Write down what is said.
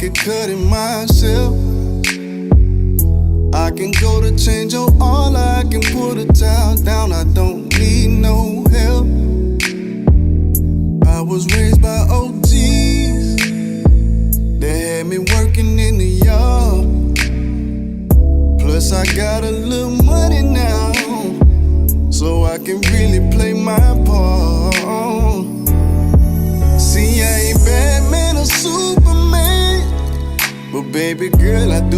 could cut it myself. I can go to change your all, I can put a towel down. I don't need no help. I was raised by OGs. They had me working in the yard. Plus I got a little money now, so I can really play my part. See, I ain't Batman or Superman, but baby girl, I do